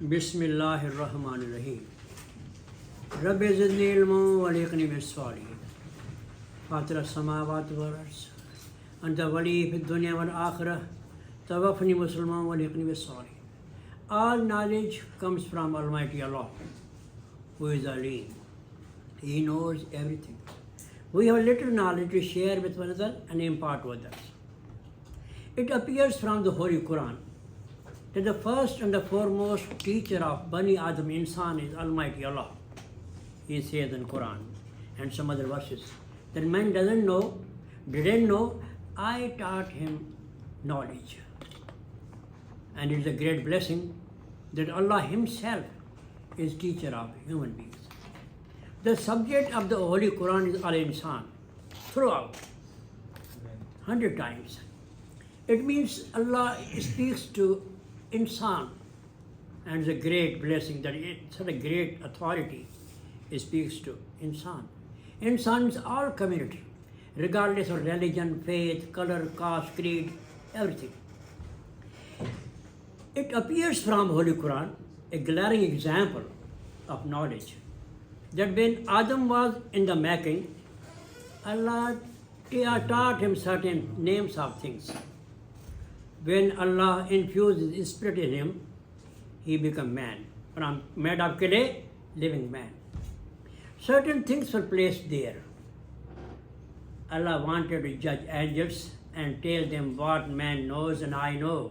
बिस्मिल्लाहिर्रहमानिर्रहीम रब्बि ज़िदनी इल्मन वअल्हिक़नी बिस्सालिहीन फ़ातिर अस्समावाति वल अर्ज़ अंत वली फ़िद दुनिया वल आखिरह तवफ़्फ़नी मुस्लिमन वअल्हिक़नी बिस्सालिहीन. All knowledge comes from Almighty Allah, who is Alim. He knows everything. We have little knowledge to share with one another and impart to others. It appears from the Holy Quran that the first and the foremost teacher of Bani Adam Insan is Almighty Allah. He says in Quran and some other verses that man didn't know, I taught him knowledge. And it is a great blessing that Allah Himself is teacher of human beings. The subject of the Holy Quran is Al-Insan throughout, 100 times. It means Allah speaks to Insan, and it's a great blessing that such a great authority speaks to Insan. Insan is all community, regardless of religion, faith, color, caste, creed, everything. It appears from Holy Quran, a glaring example of knowledge, that when Adam was in the making, Allah taught him certain names of things. When Allah infused His Spirit in him, he became man, from made of clay, living man. Certain things were placed there. Allah wanted to judge angels and tell them what man knows and I know.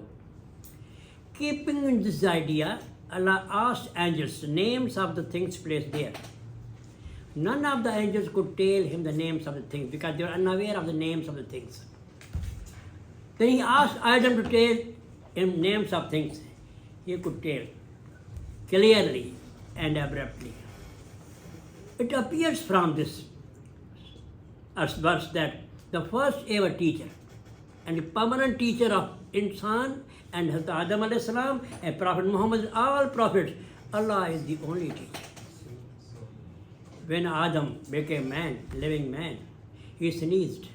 Keeping in this idea, Allah asked angels the names of the things placed there. None of the angels could tell him the names of the things because they were unaware of the names of the things. Then he asked Adam to tell him names of things. He could tell clearly and abruptly. It appears from this verse that the first ever teacher and the permanent teacher of Insan and Hazrat Adam alayhi salam and Prophet Muhammad, all prophets, Allah is the only teacher. When Adam became man, living man, he sneezed.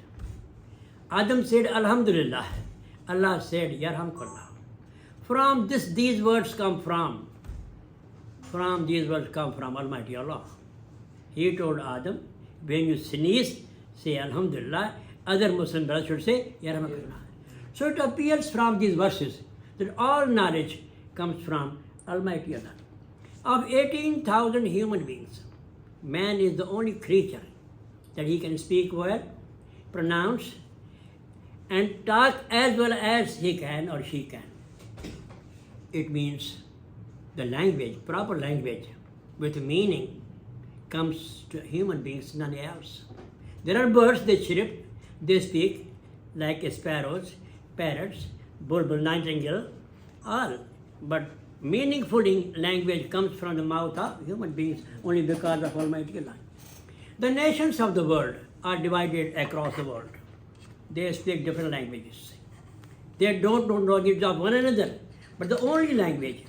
Adam said, Alhamdulillah. Allah said, Yarhamkallah. From this, these words come from Almighty Allah. He told Adam, when you sneeze, say Alhamdulillah. Other Muslim brothers should say, Yarhamkallah. So it appears from these verses that all knowledge comes from Almighty Allah. Of 18,000 human beings, man is the only creature that he can speak well, pronounce, and talk as well as he can or she can. It means the language, proper language with meaning comes to human beings, none else. There are birds, they chirp, they speak like sparrows, parrots, bulbul, nightingale, all. But meaningful language comes from the mouth of human beings only because of Almighty Allah. The nations of the world are divided across the world. They speak different languages. They don't know knowledge of one another. But the only language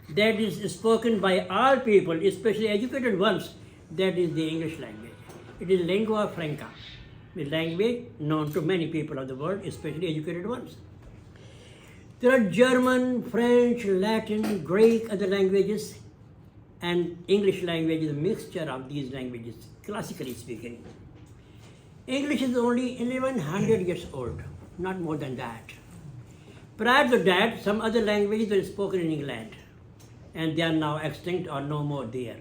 that is spoken by all people, especially educated ones, that is the English language. It is lingua franca, the language known to many people of the world, especially educated ones. There are German, French, Latin, Greek, other languages, and English language is a mixture of these languages, classically speaking. English is only 1100 years old, not more than that. Prior to that, some other languages were spoken in England, and they are now extinct or no more there.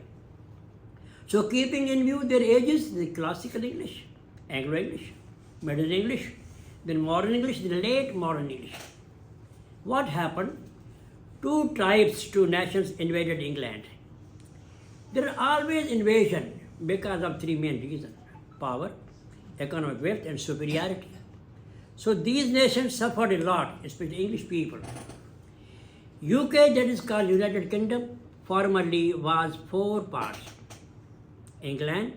So keeping in view their ages, the classical English, Anglo-English, Middle English, then modern English, then late modern English. What happened? Two tribes, two nations invaded England. There are always invasion because of three main reasons: power, economic wealth, and superiority. So these nations suffered a lot, especially English people. UK, that is called United Kingdom, formerly was 4 parts: England,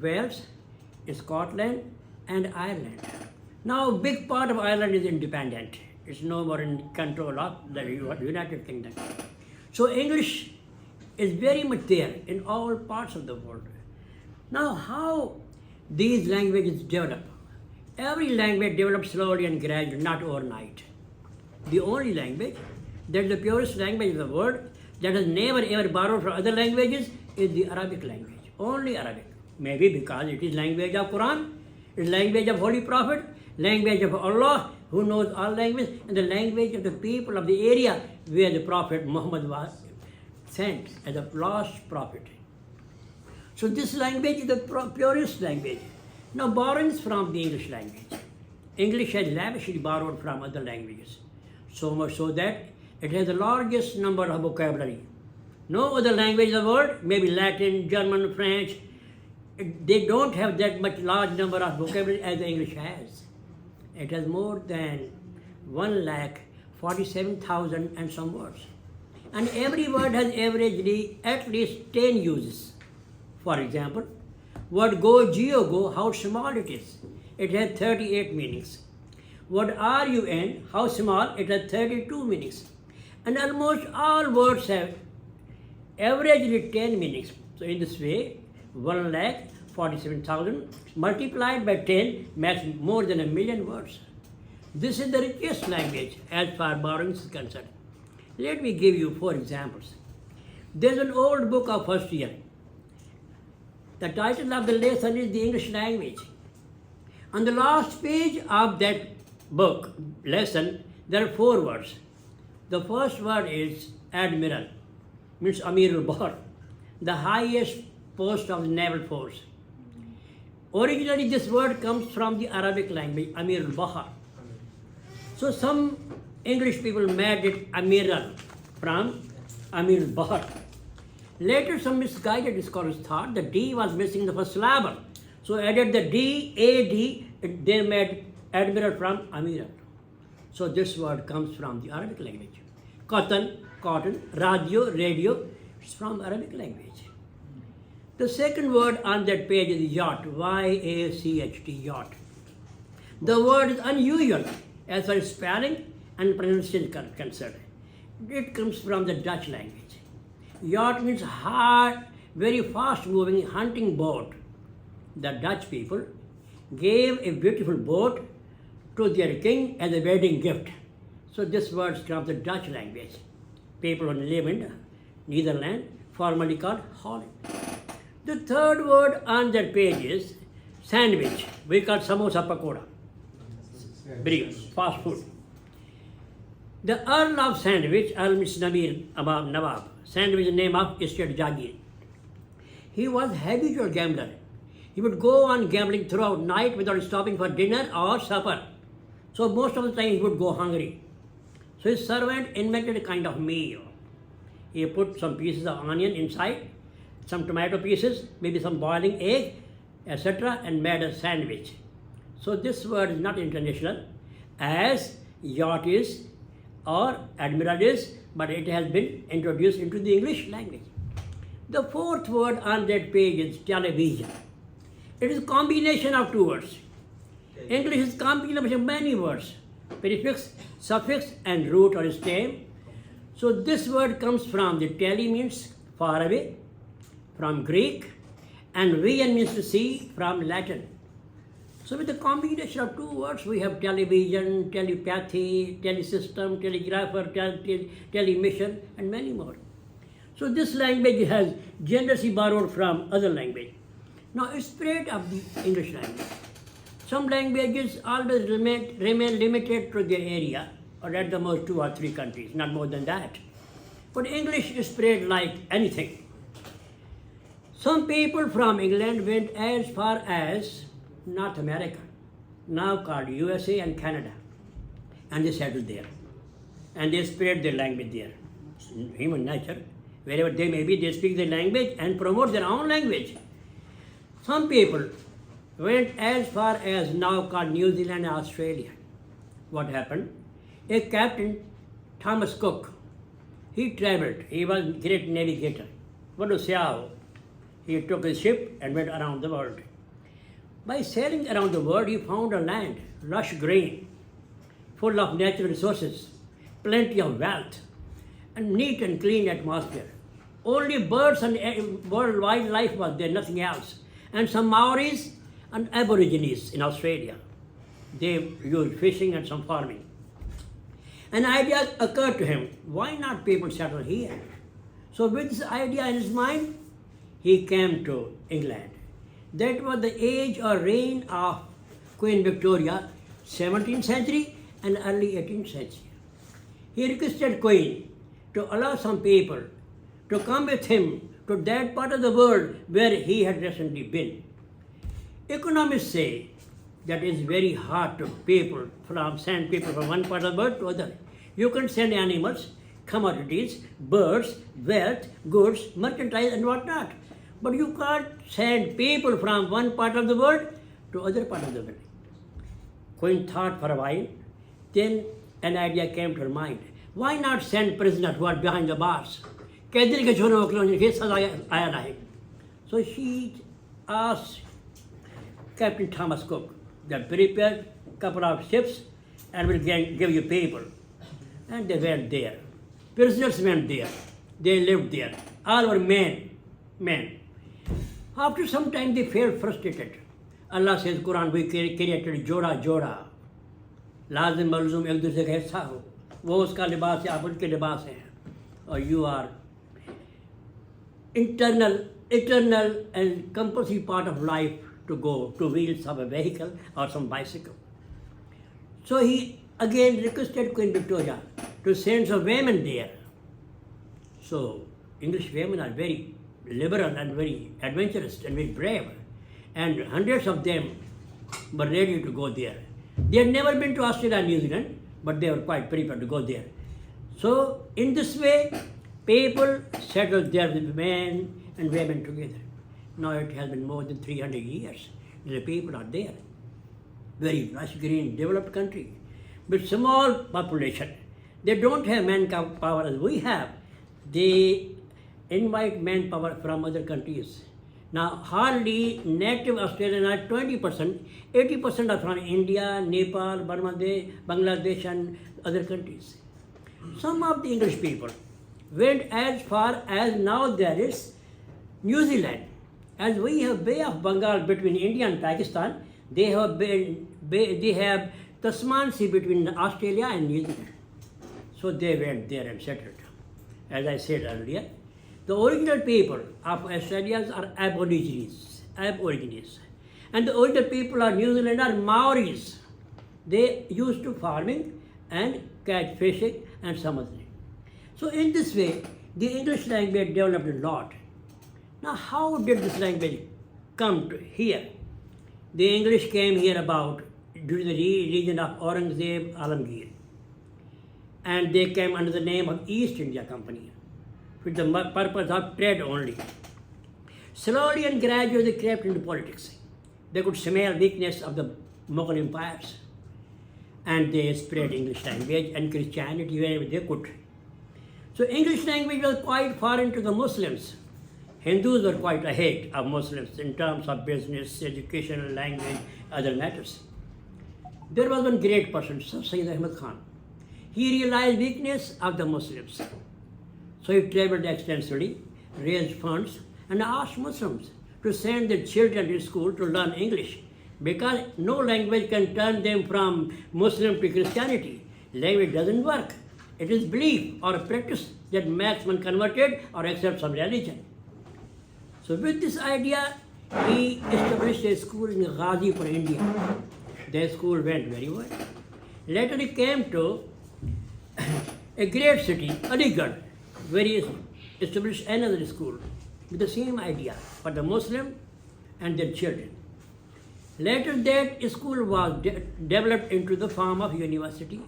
Wales, Scotland, and Ireland. Now a big part of Ireland is independent. It's no more in control of the United Kingdom. So English is very much there in all parts of the world. Now how these languages develop? Every language develops slowly and gradually, not overnight. The only language that is the purest language of the world that has never ever borrowed from other languages is the Arabic language. Only Arabic. Maybe because it is language of Quran, it is language of Holy Prophet, language of Allah, who knows all language, and the language of the people of the area where the Prophet Muhammad was sent as a last prophet. So this language is the purest language. Now borrowings from the English language. English has lavishly borrowed from other languages, so much so that it has the largest number of vocabulary. No other language in the world, maybe Latin, German, French, they don't have that much large number of vocabulary as the English has. It has more than 1,47,000 and some words. And every word has averagely at least 10 uses. For example, word go, geo, go, how small it is. It has 38 meanings. Word run, how small, it has 32 meanings. And almost all words have averagely 10 meanings. So in this way, 1,47,000 multiplied by 10 makes more than 1,000,000 words. This is the richest language as far borrowings is concerned. Let me give you 4 examples. There's an old book of first year. The title of the lesson is the English language. On the last page of that book, lesson, there are 4 words. The first word is admiral, means Amir al-Bahr, the highest post of the naval force. Originally this word comes from the Arabic language, Amir al-Bahr. So some English people made it Amiral from Amir al-Bahr. Later some misguided scholars thought the D was missing the first syllable. So added the D, A-D, they made admiral from Amiral. So this word comes from the Arabic language. Cotton, radio, is from Arabic language. The second word on that page is yacht, Y-A-C-H-T, yacht. The word is unusual as far as spelling and pronunciation is concerned. It comes from the Dutch language. Yacht means hard, very fast-moving hunting boat. The Dutch people gave a beautiful boat to their king as a wedding gift. So this word comes from the Dutch language. People who live in Netherlands, formerly called Holland. The third word on that page is sandwich. We call samosa pakoda. Very fast food. The Earl of Sandwich, Earl means Nawab. Sandwich is the name of estate Jagir. He was a habitual gambler. He would go on gambling throughout night without stopping for dinner or supper. So most of the time he would go hungry. So his servant invented a kind of meal. He put some pieces of onion inside, some tomato pieces, maybe some boiling egg, etc., and made a sandwich. So this word is not international as yacht is or admiral is, but it has been introduced into the English language. The fourth word on that page is television. It is a combination of 2 words. English is a combination of many words, prefix, suffix, and root or stem. So this word comes from the tele means far away, from Greek, and vision means to see from Latin. So with the combination of 2 words, we have television, telepathy, telesystem, telegrapher, telemission, and many more. So this language has generously borrowed from other language. Now it's spread of the English language. Some languages always remain limited to their area, or at the most 2 or 3 countries, not more than that. But English is spread like anything. Some people from England went as far as North America, now called USA and Canada, and they settled there. And they spread their language there. It's human nature. Wherever they may be, they speak their language and promote their own language. Some people went as far as now called New Zealand and Australia. What happened? A captain, Thomas Cook, he traveled. He was a great navigator. What was Siao? He took his ship and went around the world. By sailing around the world, he found a land, lush green, full of natural resources, plenty of wealth, and neat and clean atmosphere. Only birds and wildlife was there, nothing else. And some Maoris and Aborigines in Australia. They used fishing and some farming. An idea occurred to him, why not people settle here? So with this idea in his mind, he came to England. That was the age or reign of Queen Victoria, 17th century and early 18th century. He requested Queen to allow some people to come with him to that part of the world where he had recently been. Economists say that it's very hard to send people from one part of the world to other. You can send animals, commodities, birds, wealth, goods, merchandise and whatnot. But you can't send people from one part of the world to other part of the world. Queen thought for a while, then an idea came to her mind. Why not send prisoners who are behind the bars? So she asked Captain Thomas Cook that prepare a couple of ships and will give you people. And they went there. Prisoners went there. They lived there. All were men. After some time they felt frustrated. Allah says, Quran, we created जोड़ा लाजिम मलजूम एक दूसरे का हिस्सा हो, वो उसका लिबास है, आप उनके लिबास हैं, और you are eternal and compulsory part of life to go to wheels of a vehicle or some bicycle. So he again requested Queen Victoria to send some women there. So English women are very liberal and very adventurous and very brave, and hundreds of them were ready to go there. They had never been to Australia and New Zealand, but they were quite prepared to go there. So in this way, people settled there with men and women together. Now it has been more than 300 years. The people are there. Very lush, green, developed country. With small population. They don't have manpower as we have. They invite manpower from other countries. Now hardly native Australians are 20%, 80% are from India, Nepal, Bangladesh and other countries. Some of the English people went as far as now there is New Zealand. As we have Bay of Bengal between India and Pakistan, they have Tasman Sea between Australia and New Zealand. So they went there and settled. As I said earlier, the original people of Australia are Aborigines. And the original people of New Zealand are Maoris. They used to farming and catch fishing and some other thing. So in this way, the English language developed a lot. Now how did this language come to here? The English came here about during the region of Aurangzeb, Alamgir. And they came under the name of East India Company, with the purpose of trade only. Slowly and gradually they crept into politics. They could smell weakness of the Mughal empires, and they spread English language and Christianity wherever they could. So English language was quite foreign to the Muslims. Hindus were quite ahead of Muslims in terms of business, education, language, other matters. There was one great person, Sayyid Ahmad Khan. He realized weakness of the Muslims. So he traveled extensively, raised funds, and asked Muslims to send their children to school to learn English, because no language can turn them from Muslim to Christianity. Language doesn't work. It is belief or practice that makes one converted or accept some religion. So with this idea, he established a school in Ghazipur, India. Their school went very well. Later he came to a great city, Aligarh, where he established another school with the same idea for the Muslim and their children. Later that school was developed into the form of university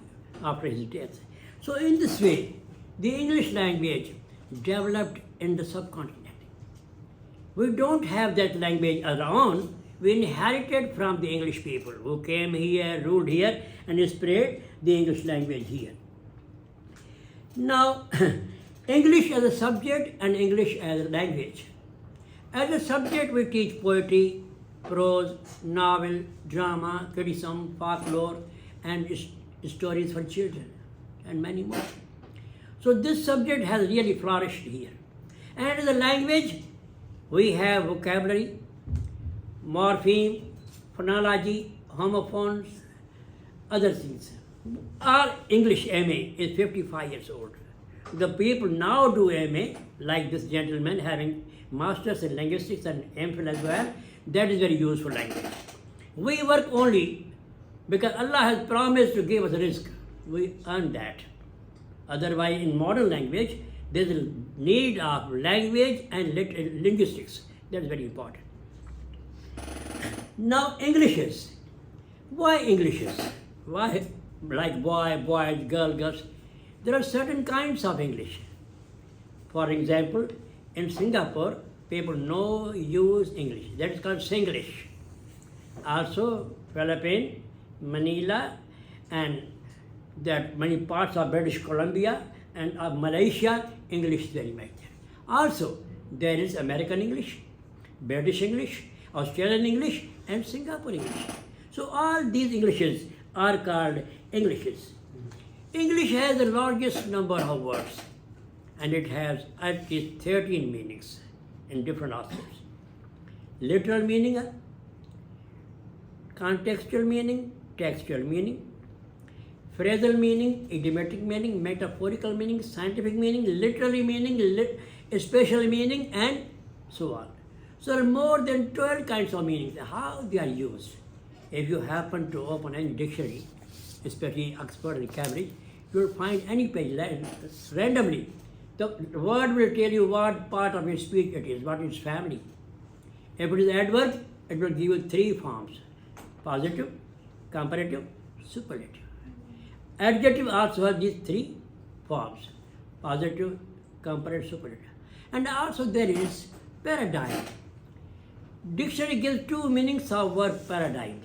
after his death. So in this way, the English language developed in the subcontinent. We don't have that language as our own. We inherited from the English people who came here, ruled here, and spread the English language here. Now, English as a subject and English as a language. As a subject, we teach poetry, prose, novel, drama, criticism, folklore, and stories for children, and many more. So this subject has really flourished here. And as a language, we have vocabulary, morpheme, phonology, homophones, other things. Our English MA is 55 years old. The people now do MA like this gentleman having masters in linguistics and MPhil as well, that is very useful language. We work only because Allah has promised to give us rizq. We earn that. Otherwise, in modern language, there is a need of language and linguistics. That is very important. Now, Englishes. Why Englishes? Why, like boy, boys, girl, girls? There are certain kinds of English. For example, in Singapore, people use English. That is called Singlish. Also, Philippines, Manila, and that many parts of British Columbia and of Malaysia, English is very much there. Also, there is American English, British English, Australian English, and Singapore English. So all these Englishes are called Englishes. English has the largest number of words, and it has at least 13 meanings in different aspects. Literal meaning, contextual meaning, textual meaning, phrasal meaning, idiomatic meaning, metaphorical meaning, scientific meaning, literary meaning, special meaning, and so on. So there are more than 12 kinds of meanings. How they are used? If you happen to open any dictionary, especially Oxford and Cambridge, you will find any page randomly. The word will tell you what part of your speech it is, what is family. If it is adverb, it will give you 3 forms: positive, comparative, superlative. Adjective also has these 3 forms: positive, comparative, superlative. And also there is paradigm. Dictionary gives 2 meanings of word paradigm.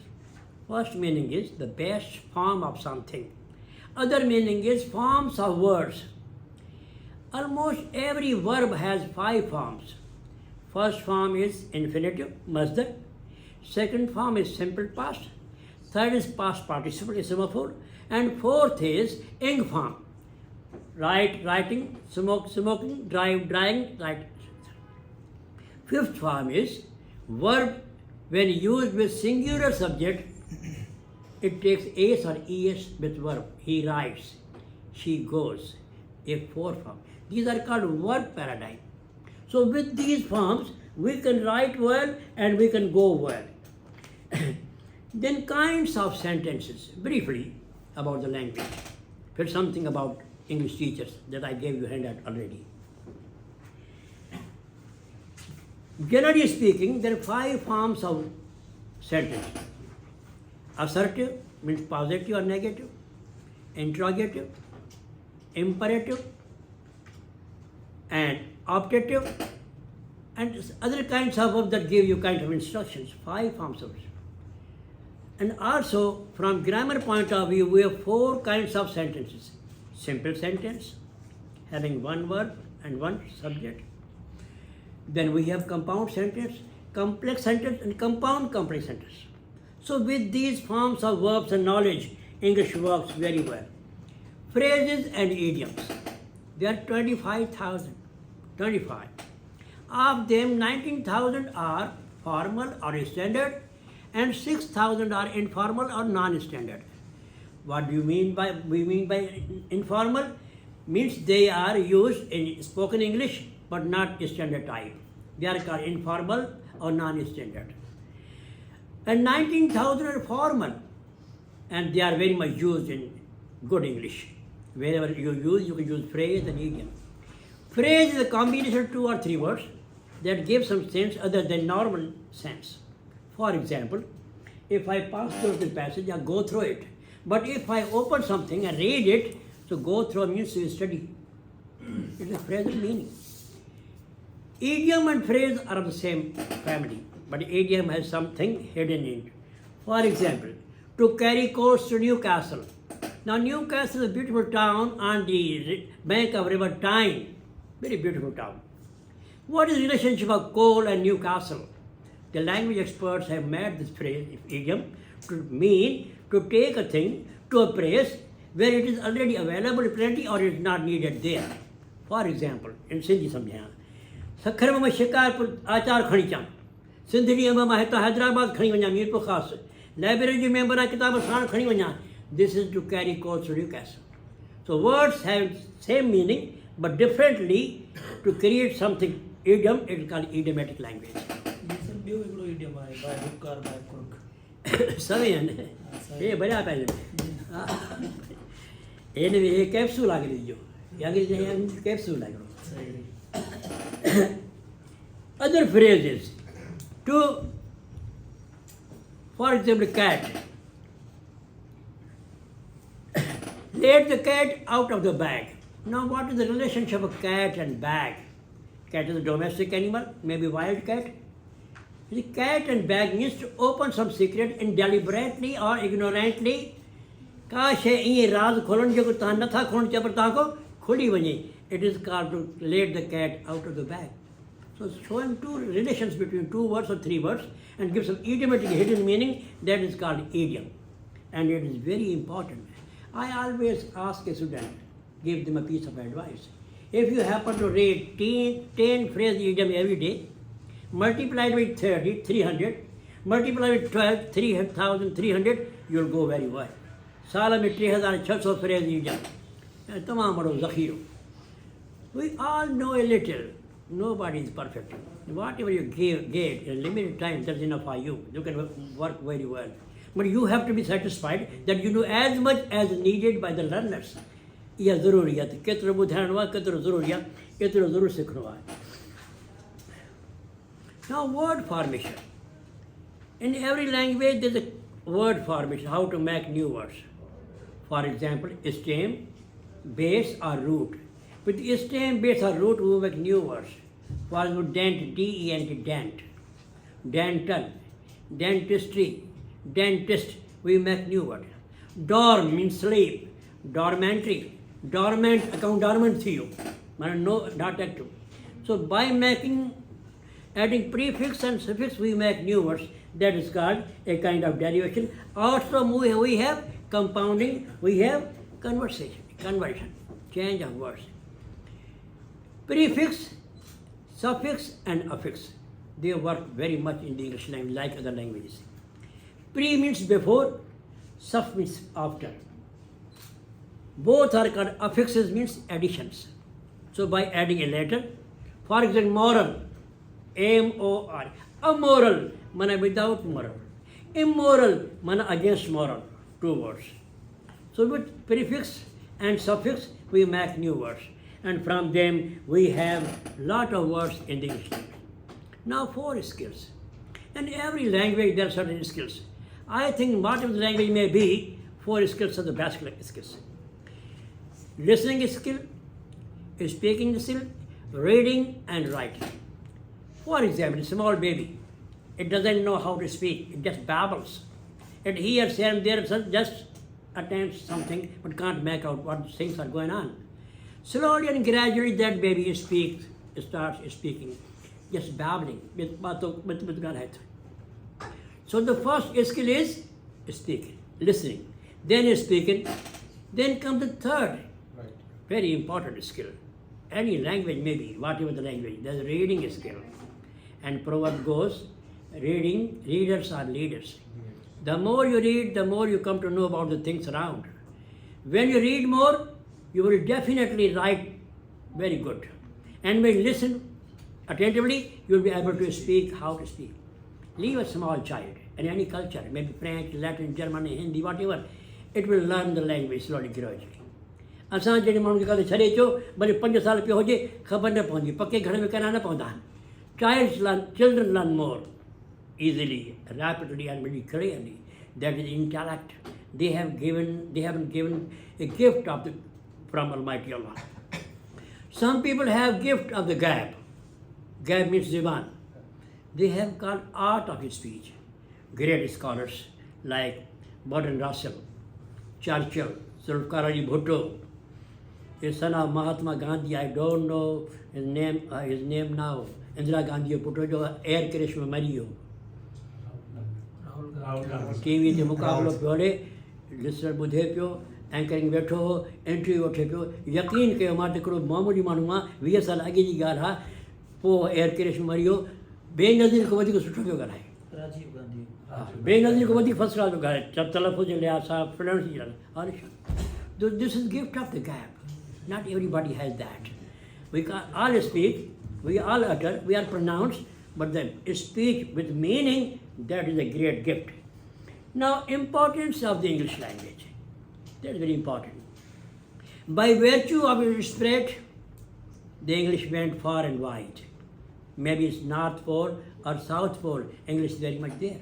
First meaning is the best form of something. Other meaning is forms of words. Almost every verb has 5 forms. First form is infinitive, masdar. Second form is simple past. Third is past participle, semaphore. And fourth is ing form. Write, writing, smoke, smoking, drive, driving, write. Fifth form is verb when used with singular subject, it takes es or es with verb. He rides, she goes. A 4th form. These are called verb paradigm. So with these forms, we can write well and we can go well. Then kinds of sentences, briefly about the language. Here's something about English teachers that I gave you handout already. Generally speaking, there are 5 forms of sentence. Assertive means positive or negative, interrogative, imperative, and optative, and other kinds of verbs that give you kind of instructions. 5 forms of it. And also, from grammar point of view, we have 4 kinds of sentences. Simple sentence, having 1 verb and 1 subject. Then we have compound sentence, complex sentence, and compound complex sentence. So with these forms of verbs and knowledge, English works very well. Phrases and idioms. There are 25,000. 25. Of them, 19,000 are formal or standard, and 6,000 are informal or non-standard. What do you mean by, we mean by informal? Means they are used in spoken English but not standard type. They are called informal or non-standard. And 19,000 are formal, and they are very much used in good English. Wherever you can use phrase and idiom. Phrase is a combination of 2 or 3 words that give some sense other than normal sense. For example, if I pass through this passage, I go through it. But if I open something and read it, so go through means to study. It is a phrasal meaning. Idiom and phrase are of the same family, but idiom has something hidden in it. For example, to carry coals to Newcastle. Now Newcastle is a beautiful town on the bank of River Tyne. Very beautiful town. What is the relationship of coal and Newcastle? The language experts have made this phrase, idiom, to mean to take a thing to a place where it is already available plenty or it is not needed there. For example, in Sindhi samjhaya, Sukkur में शिकारपुर आचार खणी चां सिंधड़ी में मां हितां हैदराबाद खणी वञा मीरपुर ख़ासि library जी member आहे किताब साण खणी वञा. This is to carry coals to Newcastle. So words have same meaning but differently to create something idiom, it is called idiomatic language. Sir ॿियो हिकिड़ो idiom आहे by hook or by crook. सभी आहिनि हे बढ़िया पहले हिन में हे कैप्सूल आगे ॾिजो अंग्रेजी कैप्सूल आहे other phrases to, for example, cat. Let the cat out of the bag. Now what is the relationship of cat and bag? Cat is a domestic animal, maybe wild cat. The cat and bag means to open some secret and deliberately or ignorantly. का शे ईअं राज़ खोलण जेको तव्हां नथा खोलण चाहियो पर तव्हां खां खुली वञे. It is called to let the cat out of the bag. So showing two relations between two words or three words and give some idiomatic hidden meaning, that is called idiom. And it is very important. I always ask a student, give them a piece of advice. If you happen to read 10 phrase idiom every day, multiplied with 30, 300, multiplied with 12, 3,300, you'll go very well. साल में 3,600 phrase idiom. तमाम बड़ो ज़ख़ीरो. We all know a little. Nobody is perfect. Whatever you get in a limited time, that's enough for you. You can work very well. But you have to be satisfied that you do as much as needed by the learners. इहा ज़रूरी आहे त केतिरो ॿुधाइणो आहे केतिरो ज़रूरी आहे केतिरो ज़रूरु सिखणो आहे. Now word formation. In every language there is a word formation, how to make new words. For example, stem, base or root. With stem, base or root we make new words. For example, dent, D-E-N-T, dent. Dental, dentistry, dentist, we make new word. Dorm means sleep. Dormitory, dormant, account dormant to you. No, not active. So by adding prefix and suffix, we make new words. That is called a kind of derivation. Also we have compounding, we have conversion, change of words. Prefix, suffix and affix, they work very much in the English language like other languages. Pre means before, suff means after. Both are called affixes, means additions. So by adding a letter, for example, moral, M-O-R. Amoral, mana without moral. Immoral, mana against moral. Two words. So with prefix and suffix, we make new words. And from them, we have lot of words in the English language. Now 4 skills. In every language, there are certain skills. I think whatever the language may be, 4 skills are the best skills. Listening skill, speaking skill, reading and writing. For example, a small baby, it doesn't know how to speak, it just babbles. It hears here and there, just attempts something, but can't make out what things are going on. Slowly and gradually that baby starts speaking, just babbling. So the first skill is speaking, listening, then speaking, then comes the third, very important skill. Any language maybe, whatever the language, there's a reading skill. And proverb goes, readers are leaders. The more you read, the more you come to know about the things around. When you read more, you will definitely write very good. And when you listen attentively, you will be able to speak how to speak. Leave a small child in any culture, maybe French, Latin, German, Hindi, whatever, it will learn the language slowly, gradually. असां जॾहिं माण्हू खे काथे छॾे अचो भले 5 साल पियो हुजे ख़बर न पवंदी पके घर में करणा न पवंदा आहिनि. Children learn more easily, rapidly and very clearly. That is intellect. They have been given a gift from Almighty Allah. Some people have gift of the gab. Gab means Ziban. They have called art of speech. Great scholars like Bertrand Russell, Churchill, Zulfikar Ali Bhutto, his son of Mahatma Gandhi, I don't know his name now. Indira Gandhi Bhutto, जो air crash में मरी हो. TV ते मुक़ाबलो पियो हले, listener ॿुधे पियो, anchoring वेठो हो, इंटरव्यू वठे पियो. यकीन कयो मां त हिकिड़ो मामूली माण्हू आहियां, 20 साल अॻे जी ॻाल्हि आहे, पोइ एयर क्रैश में मरी हो. बेनज़ीर खां वधीक सुठो पियो ॻाल्हाए. राजीव गांधी. बेनज़ीर खां वधीक फर्स्ट क्लास पियो ॻाल्हाए. तलफ़ुज़ जे लिहाज़ सां, फ्लुएंसी जे लिहाज़ सां. This is gift of the gab. Not everybody has that. We all speak, we all utter, we all pronounce, but the speech with meaning, that is a great gift. Now, importance of the English language. That is very important. By virtue of its spread, the English went far and wide. Maybe it's North Pole or South Pole, English is very much there.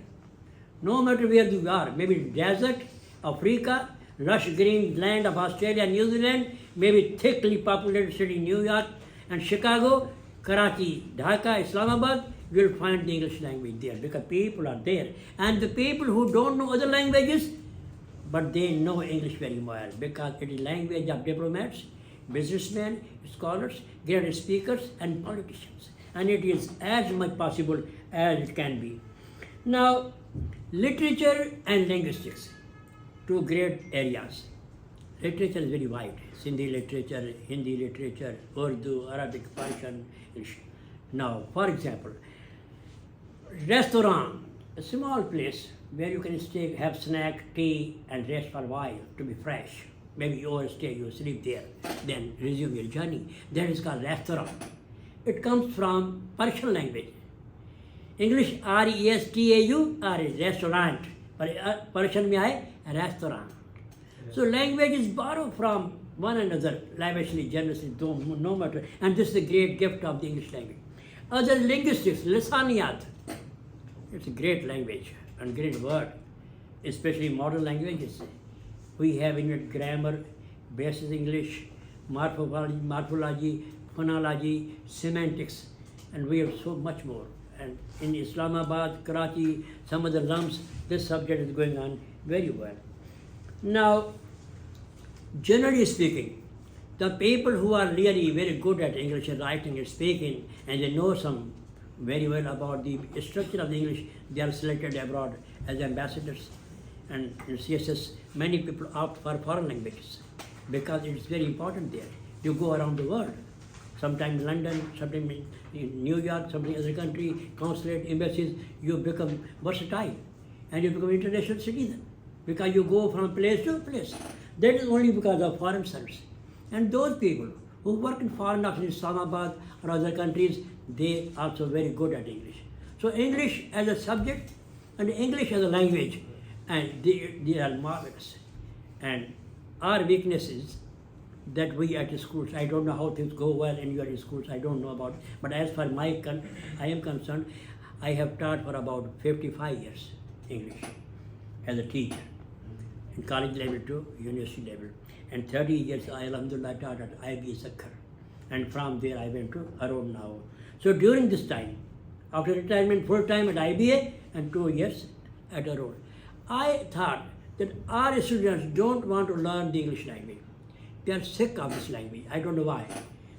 No matter where you are, maybe desert, Africa, lush green land of Australia, New Zealand, maybe thickly populated city New York and Chicago, Karachi, Dhaka, Islamabad, you will find the English language there because people are there. And the people who don't know other languages, but they know English very well because it is language of diplomats, businessmen, scholars, great speakers and politicians. And it is as much possible as it can be. Now, literature and linguistics, two great areas. Literature is very wide. Sindhi literature, Hindi literature, Urdu, Arabic, Persian, English. Now, for example, restaurant, a small place where you can stay, have snack, tea, and rest for a while to be fresh. Maybe you overstay, you sleep there, then resume your journey. That is called restaurant. It comes from Persian language. English R-E-S-T-A-U or restaurant. Persian mein hai restaurant. So language is borrowed from one another, lavishly, generously, no matter. And this is the great gift of the English language. Other linguistics, lisaniyat. It's a great language and great word, especially modern languages. We have in it grammar, basic English, morphology, phonology, semantics, and we have so much more. And in Islamabad, Karachi, some of the lumps, this subject is going on very well. Now, generally speaking, the people who are really very good at English and writing and speaking, and they know some very well about the structure of the English, they are selected abroad as ambassadors. And in CSS, many people opt for foreign languages because it's very important there. You go around the world, sometimes London, sometimes in New York, sometimes other country, consulate, embassies, you become versatile and you become international citizen because you go from place to place. That is only because of foreign service. And those people who work in foreign offices in Islamabad or other countries, they are also very good at English. So English as a subject and English as a language, and they are marvelous. And our weakness is that we at schools, I don't know how things go well in your schools, I don't know about, but as far as I am concerned, I have taught for about 55 years English as a teacher, in college level to university level. And 30 years I, alhamdulillah, taught at IB Sakhar. And from there I went to Arun now. So during this time, after retirement full time at IBA and 2 years at Arun, I thought that our students don't want to learn the English language. They are sick of this language. I don't know why.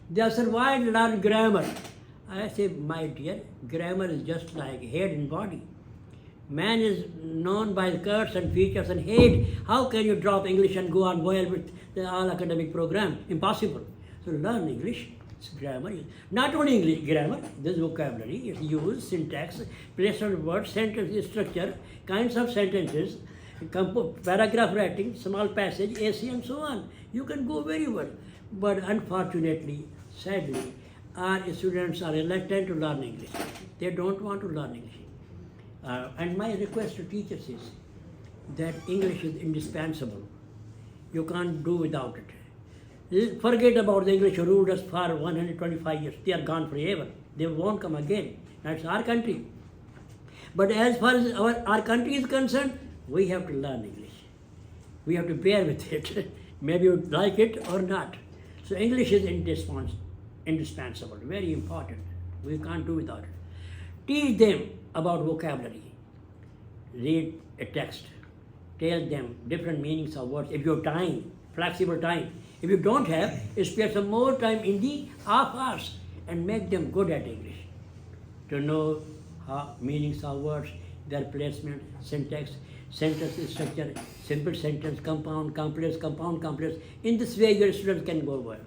They are said, why learn grammar? I say, my dear, grammar is just like head and body. Man is known by curves and features and head. How can you drop English and go on well with the all academic program? Impossible. So learn English. It's grammar. Not only English grammar, this vocabulary, it's use, syntax, place of words, sentence structure, kinds of sentences, paragraph writing, small passage, AC and so on. You can go very well. But unfortunately, sadly, our students are reluctant to learn English. They don't want to learn English. And my request to teachers is that English is indispensable. You can't do without it. Forget about the English who ruled us for 125 years. They are gone forever. They won't come again. That's our country. But as far as our country is concerned, we have to learn English. We have to bear with it. Maybe you like it or not. So English is indispensable, very important. We can't do without it. Teach them about vocabulary. Read a text. Tell them different meanings of words. If you have time, flexible time. If you don't have, spare some more time in the half hours and make them good at English. To know how meanings of words, their placement, syntax, sentence structure, simple sentence, compound, complex, compound, complex. In this way, your students can go well.